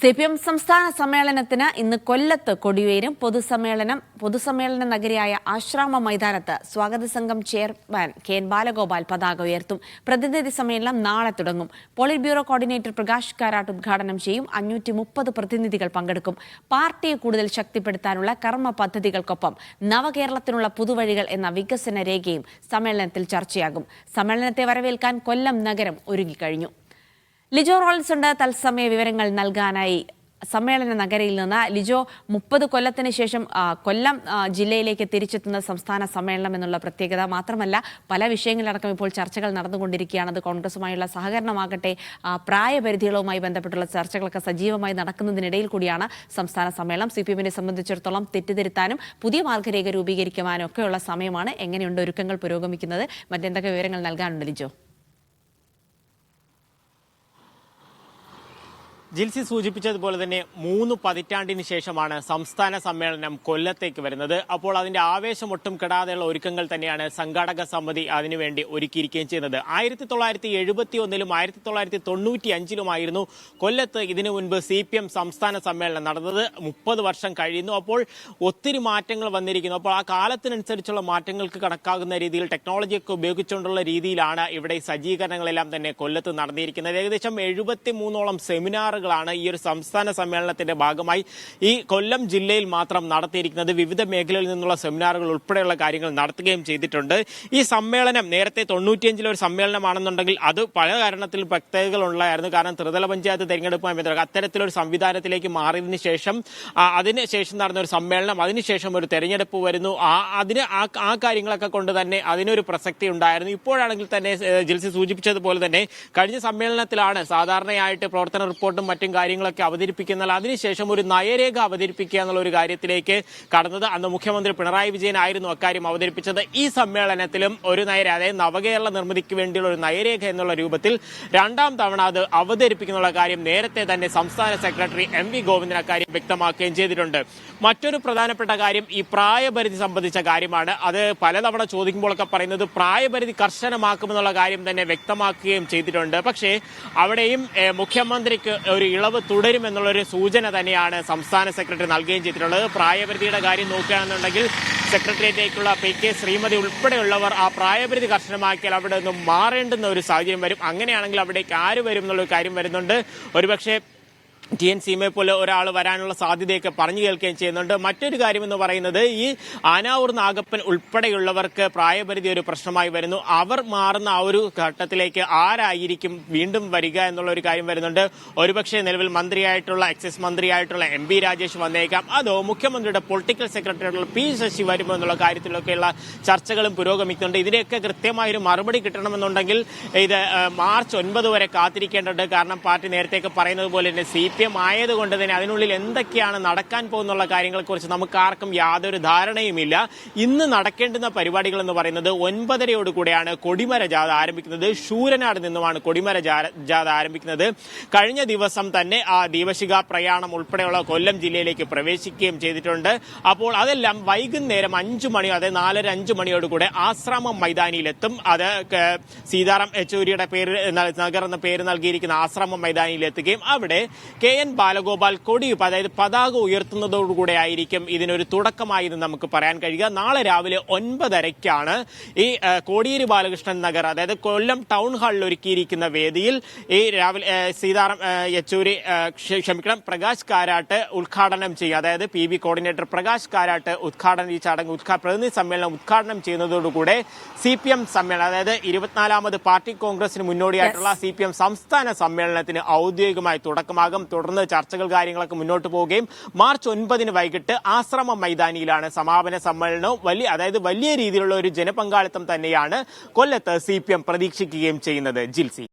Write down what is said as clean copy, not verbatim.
CPM സംസ്ഥാന സമ്മേളനത്തിന് ഇന്ന് കൊല്ലത്ത് കൊടിയുയരും. പൊതുസമ്മേളന നഗരിയായ ആശ്രാമ മൈതാനത്ത് സ്വാഗത സംഘം ചെയർമാൻ കെ.എൻ. ബാലഗോപാൽ പതാക ഉയർത്തും. പ്രതിനിധി സമ്മേളനം നാളെ തുടങ്ങും. Polit bureau coordinator Prakash Karat ഉദ്ഘാടനം ചെയ്യും. 530 പ്രതിനിധികൾ പങ്കെടുക്കും. പാർട്ടിയെ കൂടുതൽ ശക്തിപ്പെടുത്താനുള്ള കർമ്മ പദ്ധതികൾക്കൊപ്പം നവകേരളത്തിനുള്ള പുതുവഴികൾ എന്ന വികസന രേഖയും സമ്മേളനത്തിൽ ചർച്ചയാകും. സമ്മേളനത്തെ വരവേൽക്കാൻ കൊല്ലം നഗരം ഒരുങ്ങിക്കഴിഞ്ഞു. ലിജോ റോൾസ് ഉണ്ട് തത്സമയ വിവരങ്ങൾ നൽകാനായി സമ്മേളന നഗരിയിൽ നിന്ന്. ലിജോ, 30 കൊല്ലത്തിന് ശേഷം കൊല്ലം ജില്ലയിലേക്ക് തിരിച്ചെത്തുന്ന സംസ്ഥാന സമ്മേളനം എന്നുള്ള പ്രത്യേകത മാത്രമല്ല, പല വിഷയങ്ങളിലടക്കം ഇപ്പോൾ ചർച്ചകൾ നടന്നുകൊണ്ടിരിക്കുകയാണ്. അത് കോൺഗ്രസുമായുള്ള സഹകരണമാകട്ടെ, പ്രായപരിധികളുമായി ബന്ധപ്പെട്ടുള്ള ചർച്ചകളൊക്കെ സജീവമായി നടക്കുന്നതിനിടയിൽ കൂടിയാണ് സംസ്ഥാന സമ്മേളനം. സിപിഎമ്മിനെ സംബന്ധിച്ചിടത്തോളം തെറ്റിദ്ധരുത്താനും പുതിയ മാർഗരേഖ രൂപീകരിക്കുവാനും ഒക്കെയുള്ള സമയമാണ്. എങ്ങനെയുണ്ട് ഒരുക്കങ്ങൾ പുരോഗമിക്കുന്നത്? മറ്റെന്തൊക്കെ വിവരങ്ങൾ നൽകാനുണ്ട് ലിജോ? ജിൽസി സൂചിപ്പിച്ചതുപോലെ തന്നെ 3 പതിറ്റാണ്ടിന് ശേഷമാണ് സംസ്ഥാന സമ്മേളനം കൊല്ലത്തേക്ക് വരുന്നത്. അപ്പോൾ അതിന്റെ ആവേശം ഒട്ടും കെടാതെയുള്ള ഒരുക്കങ്ങൾ തന്നെയാണ് സംഘാടക സമിതി അതിനുവേണ്ടി ഒരുക്കിയിരിക്കുകയും ചെയ്യുന്നത്. 1971-ലും 1995-ലുമായിരുന്നു കൊല്ലത്ത് ഇതിനു മുൻപ് സിപിഎം സംസ്ഥാന സമ്മേളനം നടന്നത്. 30 വർഷം കഴിയുന്നു. അപ്പോൾ ഒത്തിരി മാറ്റങ്ങൾ വന്നിരിക്കുന്നു. അപ്പോൾ ആ കാലത്തിനനുസരിച്ചുള്ള മാറ്റങ്ങൾക്ക് കണക്കാകുന്ന രീതിയിൽ ടെക്നോളജിയൊക്കെ ഉപയോഗിച്ചുകൊണ്ടുള്ള രീതിയിലാണ് ഇവിടെ സജ്ജീകരണങ്ങളെല്ലാം തന്നെ കൊല്ലത്ത് നടന്നിരിക്കുന്നത്. ഏകദേശം 73ഓളം സെമിനാറുകളാണ് ഈ ഒരു സംസ്ഥാന സമ്മേളനത്തിന്റെ ഭാഗമായി ഈ കൊല്ലം ജില്ലയിൽ മാത്രം നടത്തിയിരിക്കുന്നത്. വിവിധ മേഖലകളിൽ നിന്നുള്ള സെമിനാറുകൾ ഉൾപ്പെടെയുള്ള കാര്യങ്ങൾ നടത്തുകയും ചെയ്തിട്ടുണ്ട്. ഈ സമ്മേളനം നേരത്തെ 95-ലെ ഒരു സമ്മേളനമാണെന്നുണ്ടെങ്കിൽ അത് പല കാരണത്തിൽ പ്രത്യേകതകൾ ഉണ്ടായിരുന്നു. കാരണം ത്രിതല പഞ്ചായത്ത് തെരഞ്ഞെടുപ്പുമായി ബന്ധപ്പെട്ട അത്തരത്തിലൊരു സംവിധാനത്തിലേക്ക് മാറിയതിനു ശേഷം അതിനുശേഷം നടന്ന ഒരു സമ്മേളനം, അതിനുശേഷം ഒരു തെരഞ്ഞെടുപ്പ് വരുന്നു. ആ കാര്യങ്ങളൊക്കെ കൊണ്ട് തന്നെ അതിനൊരു പ്രസക്തി ഉണ്ടായിരുന്നു. ഇപ്പോഴാണെങ്കിൽ തന്നെ ജിൽസി സൂചിപ്പിച്ചതുപോലെ തന്നെ കഴിഞ്ഞ സമ്മേളനത്തിലാണ് സാധാരണയായിട്ട് പ്രവർത്തന റിപ്പോർട്ടും മറ്റും കാര്യങ്ങളൊക്കെ അവതരിപ്പിക്കുന്നത്. അതിനുശേഷം ഒരു നയരേഖ അവതരിപ്പിക്കുക എന്നുള്ള ഒരു കാര്യത്തിലേക്ക് കടന്നത്. അന്ന് മുഖ്യമന്ത്രി പിണറായി വിജയൻ ആയിരുന്നു അക്കാര്യം അവതരിപ്പിച്ചത്. ഈ സമ്മേളനത്തിലും ഒരു നയരേഖ, അതായത് നവകേരള നിർമ്മിതിക്ക് വേണ്ടിയുള്ള ഒരു നയരേഖ എന്നുള്ള രൂപത്തിൽ 2ാം തവണ അത് അവതരിപ്പിക്കുന്ന കാര്യം നേരത്തെ തന്നെ സംസ്ഥാന സെക്രട്ടറി എം.വി. ഗോവിന്ദൻ അക്കാര്യം വ്യക്തമാക്കുകയും ചെയ്തിട്ടുണ്ട്. മറ്റൊരു പ്രധാനപ്പെട്ട കാര്യം ഈ പ്രായപരിധി സംബന്ധിച്ച കാര്യമാണ്. അത് പലതവണ ചോദിക്കുമ്പോഴൊക്കെ പറയുന്നത് പ്രായപരിധി കർശനമാക്കുമെന്നുള്ള കാര്യം തന്നെ വ്യക്തമാക്കുകയും ചെയ്തിട്ടുണ്ട്. പക്ഷേ അവിടെയും മുഖ്യമന്ത്രിക്ക് ഒരു ഇളവ് തുടരുമെന്നുള്ളൊരു സൂചന തന്നെയാണ് സംസ്ഥാന സെക്രട്ടറി നൽകുകയും ചെയ്തിട്ടുള്ളത്. പ്രായപരിധിയുടെ കാര്യം നോക്കുകയാണെന്നുണ്ടെങ്കിൽ സെക്രട്ടേറിയറ്റിലേക്കുള്ള പി.കെ. ശ്രീമതി ഉൾപ്പെടെയുള്ളവർ ആ പ്രായപരിധി കർശനമാക്കിയാൽ അവിടെ നിന്നും മാറേണ്ടുന്ന ഒരു സാഹചര്യം വരും. അങ്ങനെയാണെങ്കിൽ അവിടേക്ക് ആര് വരും എന്നുള്ളൊരു കാര്യം വരുന്നുണ്ട്. ഒരുപക്ഷെ ടി.എൻ. സീമയെ പോലെ ഒരാൾ വരാനുള്ള സാധ്യതയൊക്കെ പറഞ്ഞു കേൾക്കുകയും ചെയ്യുന്നുണ്ട്. മറ്റൊരു കാര്യമെന്ന് പറയുന്നത് ഈ ആനാവൂർ നാഗപ്പൻ ഉൾപ്പെടെയുള്ളവർക്ക് പ്രായപരിധി ഒരു പ്രശ്നമായി വരുന്നു. അവർ മാറുന്ന ആ ഒരു ഘട്ടത്തിലേക്ക് ആരായിരിക്കും വീണ്ടും വരിക എന്നുള്ള ഒരു കാര്യം വരുന്നുണ്ട്. ഒരുപക്ഷെ നിലവിൽ മന്ത്രിയായിട്ടുള്ള എക്സൈസ് മന്ത്രിയായിട്ടുള്ള എം.ബി. രാജേഷ് വന്നേക്കാം. അതോ മുഖ്യമന്ത്രിയുടെ പൊളിറ്റിക്കൽ സെക്രട്ടറി ആയിട്ടുള്ള പി. ശശി വരുമോ എന്നുള്ള കാര്യത്തിലൊക്കെയുള്ള ചർച്ചകളും പുരോഗമിക്കുന്നുണ്ട്. ഇതിനെയൊക്കെ കൃത്യമായൊരു മറുപടി കിട്ടണമെന്നുണ്ടെങ്കിൽ ഇത് മാർച്ച് 9 വരെ കാത്തിരിക്കേണ്ടതുണ്ട്. കാരണം പാർട്ടി നേരത്തെയൊക്കെ പറയുന്നത് പോലെ തന്നെ സിപിഎം ആയതുകൊണ്ട് തന്നെ അതിനുള്ളിൽ എന്തൊക്കെയാണ് നടക്കാൻ പോകുന്നുള്ള കാര്യങ്ങളെക്കുറിച്ച് നമുക്ക് ആർക്കും യാതൊരു ധാരണയുമില്ല. ഇന്ന് നടക്കേണ്ടുന്ന പരിപാടികൾ എന്ന് പറയുന്നത് 9:30 കൊടിമര ജാഥ ആരംഭിക്കുന്നത്. ശൂരനാട് നിന്നുമാണ് കൊടിമര ജാഥ ആരംഭിക്കുന്നത്. കഴിഞ്ഞ ദിവസം തന്നെ ആ ദീപശിഖ പ്രയാണം ഉൾപ്പെടെയുള്ള കൊല്ലം ജില്ലയിലേക്ക് പ്രവേശിക്കുകയും ചെയ്തിട്ടുണ്ട്. അപ്പോൾ അതെല്ലാം വൈകുന്നേരം 5 മണി, അതായത് 4:30-5 മണിയോടുകൂടെ ആശ്രാമം മൈതാനിയിലെത്തും. അത് സീതാറാം യെച്ചൂരിയുടെ നഗർ എന്ന പേര് നൽകിയിരിക്കുന്ന ആശ്രാമം മൈതാനിയിലെത്തുകയും അവിടെ കെ.എൻ. ബാലഗോപാൽ അതായത് പതാക ഉയർത്തുന്നതോടുകൂടെ ആയിരിക്കും ഇതിനൊരു തുടക്കമായി എന്ന് നമുക്ക് പറയാൻ കഴിയുക. നാളെ രാവിലെ 9:30 ഈ കോടിയേരി ബാലകൃഷ്ണൻ നഗർ, അതായത് കൊല്ലം ടൗൺ ഹാളിൽ ഒരുക്കിയിരിക്കുന്ന വേദിയിൽ ഈ രാവിലെ സീതാറാം യെച്ചൂരി പ്രകാശ് കാരാട്ട് ഉദ്ഘാടനം ചെയ്യുക. അതായത് പി.ബി. കോർഡിനേറ്റർ പ്രകാശ് കാരാട്ട് ഈ ചടങ്ങ് പ്രതിനിധി സമ്മേളനം ഉദ്ഘാടനം ചെയ്യുന്നതോടുകൂടെ സിപിഎം സമ്മേളനം, അതായത് 24ാമത് പാർട്ടി കോൺഗ്രസിന് മുന്നോടിയായിട്ടുള്ള സിപിഎം സംസ്ഥാന സമ്മേളനത്തിന് ഔദ്യോഗികമായി തുടക്കമാകും. തുടർന്ന് ചർച്ചകൾ കാര്യങ്ങളൊക്കെ മുന്നോട്ട് പോവുകയും മാർച്ച് 9 വൈകിട്ട് ആശ്രമം മൈതാനിയിലാണ് സമാപന സമ്മേളനവും. വലിയ രീതിയിലുള്ള ഒരു ജനപങ്കാളിത്തം തന്നെയാണ് കൊല്ലത്ത് സിപിഎം പ്രതീക്ഷിക്കുകയും ചെയ്യുന്നത്. ജിൽസി.